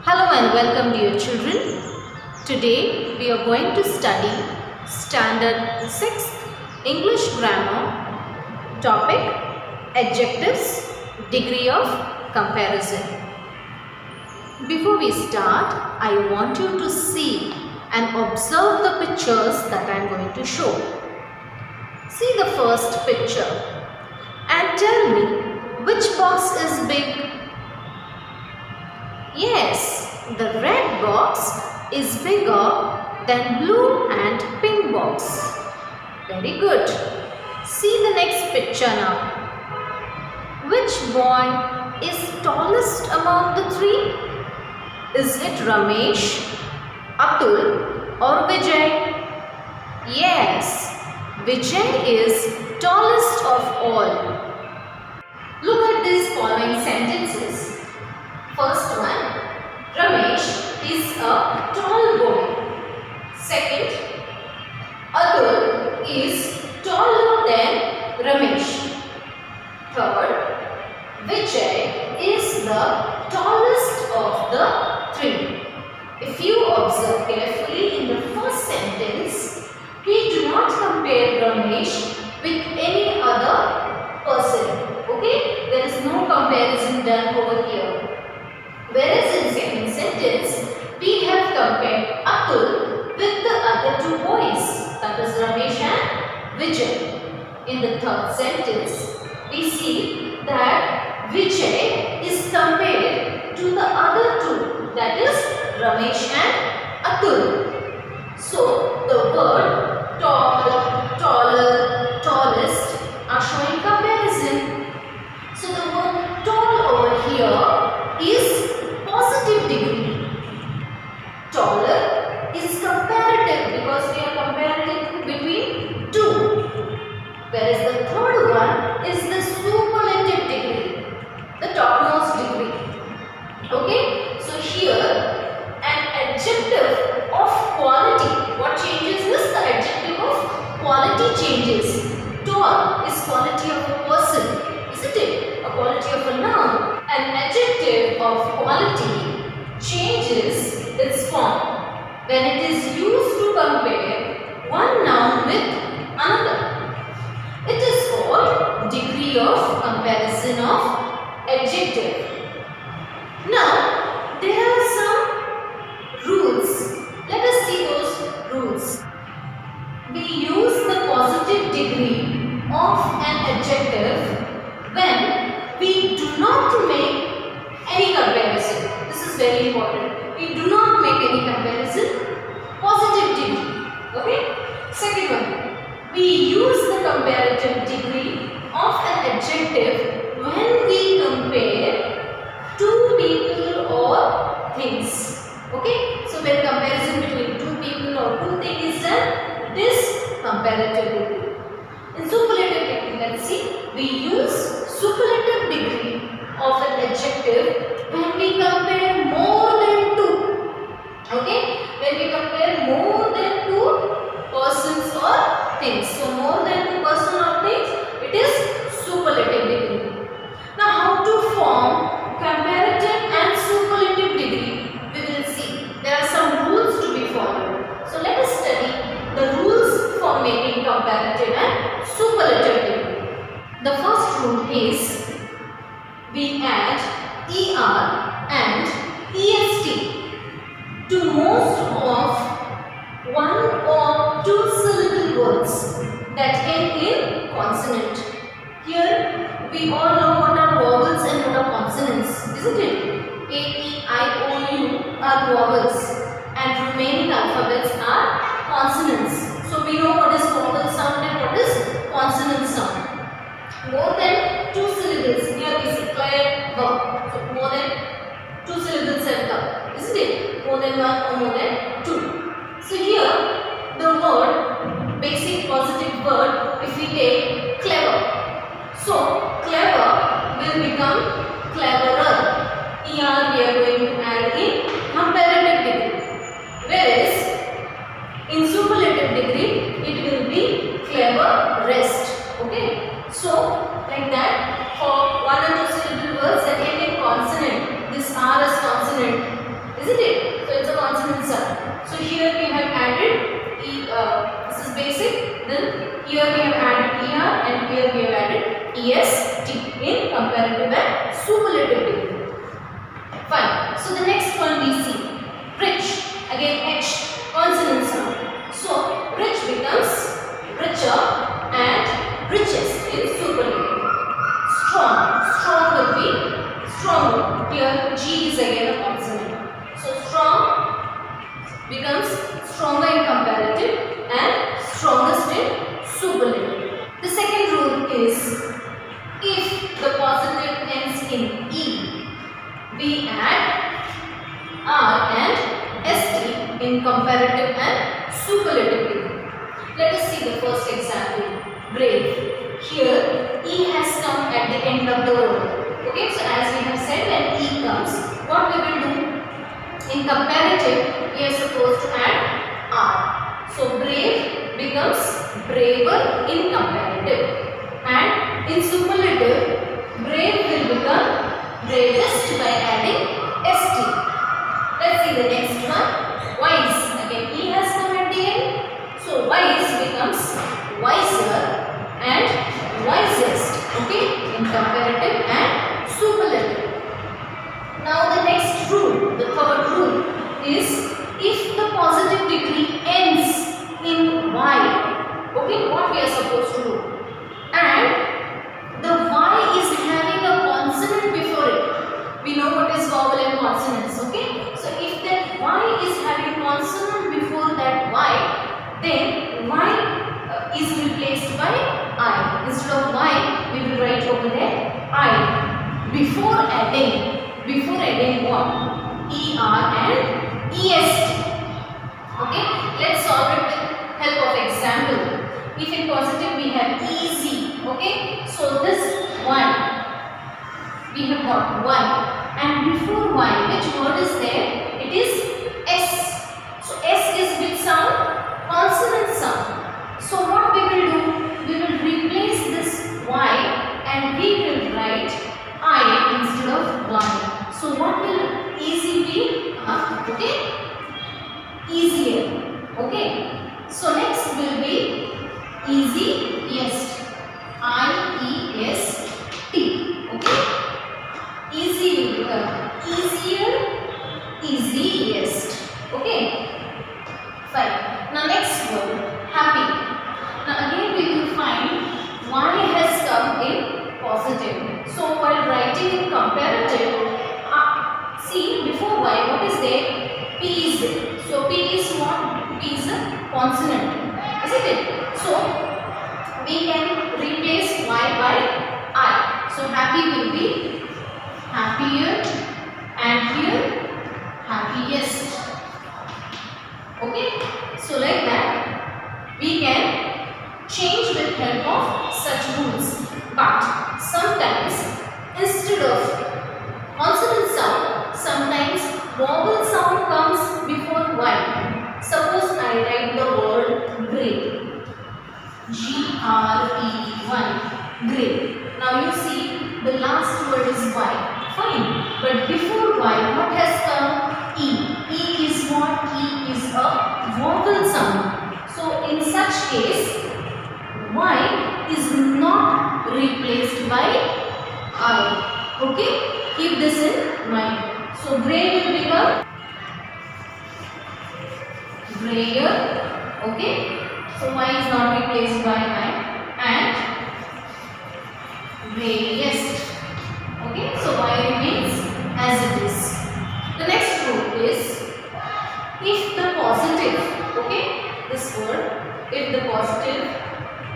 Hello and welcome dear children. Today we are going to study Standard 6th English Grammar topic Adjectives Degree of Comparison. Before we start, I want you to see and observe the pictures that I am going to show. See the first picture and tell me which box is big. Yes, the red box is bigger than blue and pink box. Very good. See the next picture now. Which boy is tallest among the three? Is it Ramesh, Atul or Vijay? Yes, Vijay is tallest of all. Look at these following sentences. First one, Ramesh is a tall boy. Second, Atul is taller than Ramesh. Third, Vijay is the tallest of the three. If you observe carefully in the first sentence, we do not compare Ramesh with any other person. Okay? There is no comparison done over here. Whereas in second sentence, we have compared Atul with the other two boys, that is Ramesh and Vijay. In the third sentence, we see that Vijay is compared to the other two, that is Ramesh and Atul. So, the word tall, taller, tallest are showing comparison. So, the word tall over here is positive degree. Taller is comparative because we are comparing between two. Whereas the third one is the superlative degree, the topmost degree. Okay, so here an adjective of quality. What changes is the adjective of quality changes. Tall is quality of a person, isn't it? A quality of a noun. An adjective of quality changes its form when it is used to compare one noun with another. It is called degree of comparison of adjective. Now, there are some rules. Let us see those rules. We use the positive degree of an adjective when we do not make any comparison. This is very important. We do not make any comparison. Positive degree. Okay. Second one. We use the comparative degree of an adjective when we compare two people or things. Okay. So when comparison between two people or two things is done, it is comparative degree. In superlative degree, let's see. We use superlative degree of an adjective when we compare more than two. Okay? When we compare more than two persons or things. So, more than two persons or things, it is superlative degree. Now, how to form comparative and superlative degree? We will see. There are some rules to be followed. So, let us study the rules for making comparative and superlative degree. The first rule is we add ER and EST to most of one or two syllable words that end in consonant. Here we all know what are vowels and what are consonants, isn't it? A, E, I, O, U are vowels and remaining alphabets are consonants. So we know what is vowel sound and what is consonant sound. More than two syllables, here we see clear verb. So more than two syllables have come, isn't it? More than one or more than two. So here the word, basic positive word, if we take clever. So clever will become cleverer. ER we are going to add in comparative degree. Whereas in superlative degree it will be cleverest. Okay. So, like that, for one or two syllable words that end in consonant, this R is consonant, This is basic. Then here we have added ER and here we have added EST in comparative and superlative degree. Fine. So the next one we see rich. Again H, consonant sound. So rich becomes richer and richest in superlative. Strong. Strong will be stronger. Here G is again a consonant. So strong becomes stronger in comparative and strongest in superlative. The second rule is if the positive ends in E, we add R and ST in comparative and superlative degree. Let us see the first example. Brave. Here E has come at the end of the word. Okay, so as we have said, when E comes, what we will do? In comparative, we are supposed to add R. So brave becomes braver in comparative. And in superlative, brave will become bravest by adding ST. Let's see the next one. Wise. Again, E has come at the end. So wise becomes wiser and wisest. Okay, in comparative and superlative. Now the next rule, the third rule is if the positive degree ends in Y. Okay, what we are supposed to do? And the Y is having a consonant before it. We know what is vowel and consonants. Okay, so if that Y is having consonant before that Y, then Y is replaced by I. Instead of Y, we will write over there I. Before adding what? ER and EST. Okay, let's solve it with help of example. If in positive we have easy. Okay, so this one, we have got one, and before Y, which word is there? It is S. So S is which sound? Consonant sound. So what we will do? We will replace this Y and we will write I instead of Y. So what will easy be? Okay, easier. Okay, so next will be easiest. I-E-S-T. Okay, easy will become easier, easiest. Okay, fine. Now next word, happy. Now again we will find Y has come in positive. So while writing in comparative, see before Y what is there? P is there. So P is what? P is a consonant, isn't it? So we can replace Y by I. So happy will be happier and here happiest. Okay, so like that we can change with help of such rules. But sometimes instead of consonant sound, sometimes vowel sound comes before Y. Suppose I write the word grey. G-R-E-Y. Grey. Now you see the last word is Y. Fine. But before Y, what has come? E. E is what? E is a vowel sound. So in such case, Y is not replaced by I. Okay? Keep this in mind. So grey will become grayer. Okay? So Y is not replaced by I and grayest. Okay? So Y remains as it is. The next rule is if the positive, okay, this word, if the positive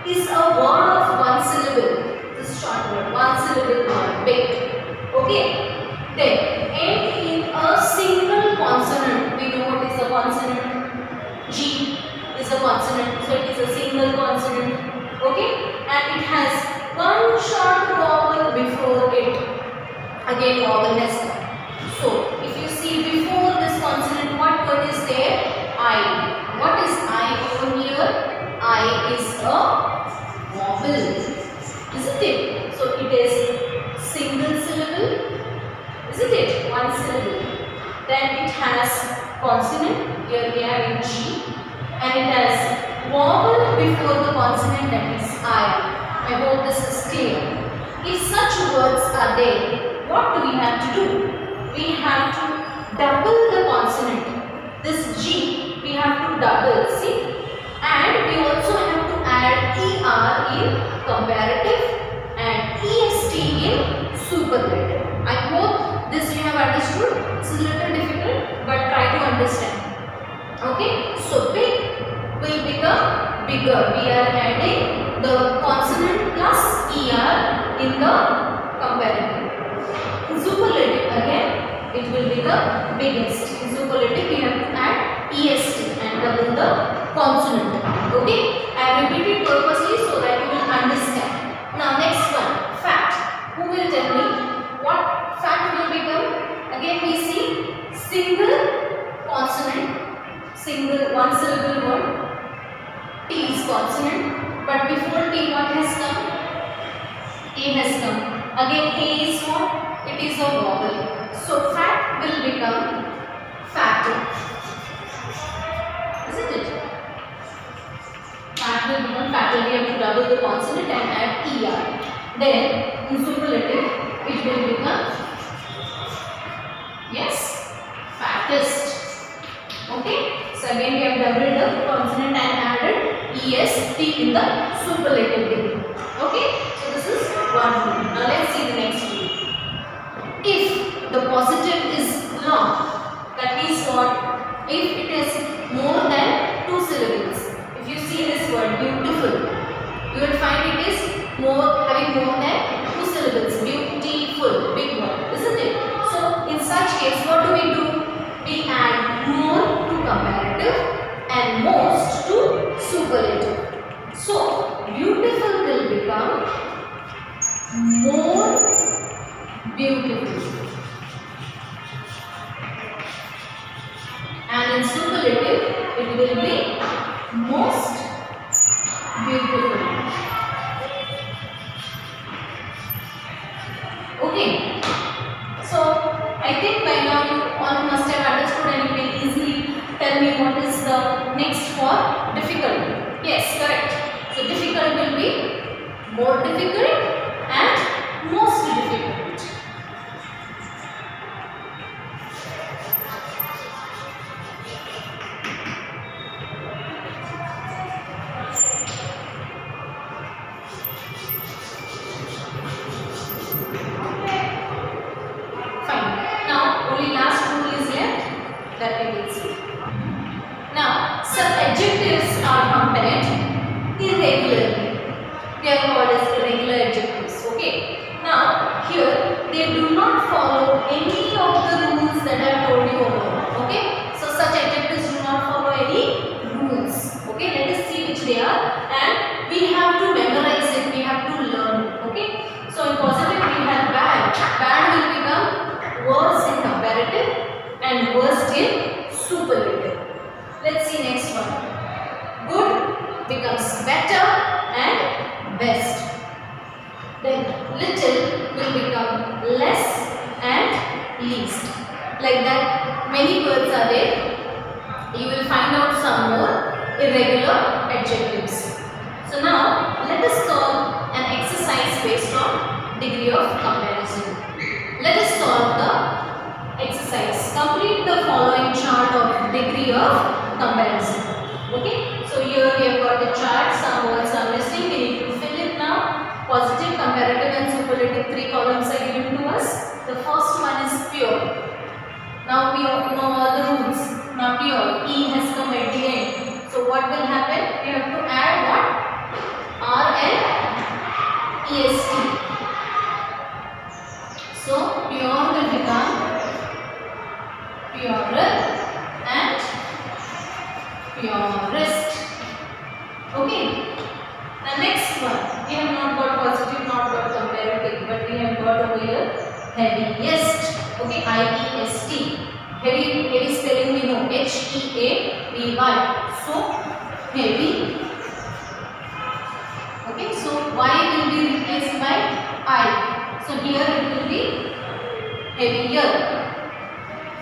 is a word of one syllable, this short word, one syllable word, big, okay, then end in a single consonant. We know what is a consonant. G is a consonant, so it is a single consonant, okay, and it has one short vowel before it. Again, vowel has come. So if you see before this consonant, what word is there? I. What is I over here? I is a vowel, isn't it? So it is single syllable, isn't it? One syllable. Then it has consonant. Here we have in G, and it has vowel before the consonant, that is I. I hope this is clear. If such words are there, what do we have to do? We have to double the consonant. This G we have to double, see? And we also have to add ER in comparative and EST in superlative. I hope this you have understood. It's a little difficult, but try to understand. Okay, so big will become bigger. We are adding the consonant plus ER in the comparative. In superlative again, it will become biggest. In superlative, we have to add EST and double the consonant. Okay, I have repeated purposely so that you will understand. Now next one, fat. Who will tell me what fat will become? Again we see single consonant. Single one syllable word. T is consonant, but before T what has come? A has come. Again A is what? It is a vowel. So fat will become fatter. Isn't it? Fat will become fatter. We have to double the consonant and add ER. Then in superlative it will become, yes, fattest. Okay, so again we have doubled the consonant and added EST in the superlative degree. Okay, so this is one rule. Now let's see the next rule. If the positive is long, that means what? If it is more than 2 syllables. If you see this word beautiful, you will find it is having more than 2 syllables. Beautiful, big word, isn't it? So in such case, what do we do? We add more to comparative and most to superlative. So beautiful will become more beautiful, and in superlative it will be most beautiful. Okay, so I think by now you all must have understood and you can easily tell me what is the next for difficult. Yes, correct. So difficult will be more difficult and most difficult. And worst in superlative. Let's see next one. Good becomes better and best. Then little will become less and least. Like that, many words are there. You will find out some more irregular adjectives. So now let us solve an exercise based on degree of comparison. Let us solve the exercise. Complete the following chart of degree of comparison. Okay, so here we have got the chart. Some words are missing. We need to fill it now. Positive, comparative and superlative, 3 columns are given to us. The first one is pure. Now we know all the rules. Now pure, E has come at the end. So what will happen? We have to add what? R and EST. So pure will become purer and purest. Okay. The next one, we have not got positive, not got comparative, but we have got over here heaviest. Okay, I-E-S-T. Heavy spelling we know, H-E-A-V-Y. So heavy. Okay, so Y will be replaced by I. So here it will be heavier.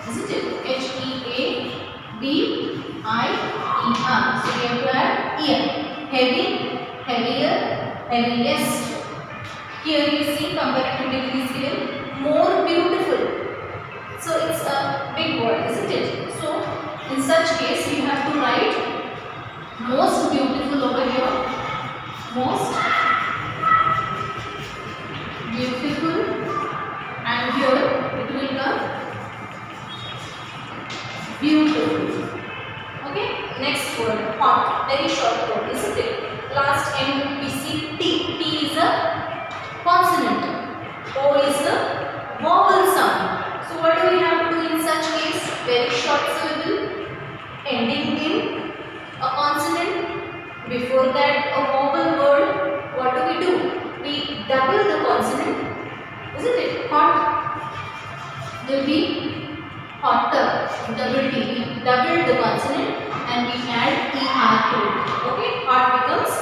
Isn't it? H-E-A-V-I-E-R. So we have to add ear. Heavy, heavier, heaviest. Here you see comparative degree is given. More beautiful. So it's a big word, isn't it? So in such case you have to write most beautiful over here. Most beautiful, and here it will come beautiful. Okay, next word, hot, very short word, isn't it? Last end we see T. T is a consonant, O is a vowel sound. So what do we have to do in such case? Very short syllable ending in a consonant. Before that a vowel word. What do? We double the consonant, isn't it? Hot will be hotter, double T. We double the consonant and we add ER to it. Okay, hot becomes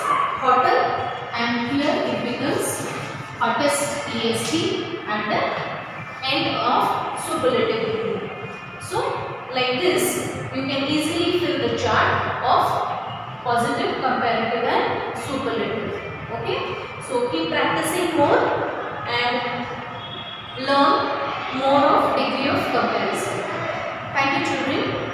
hotter, and here it becomes hottest, EST at the end of superlative degree. So like this you can easily fill the chart of positive, comparative and superlative. Okay, so keep practicing more and learn more of degree of comparison. Thank you children.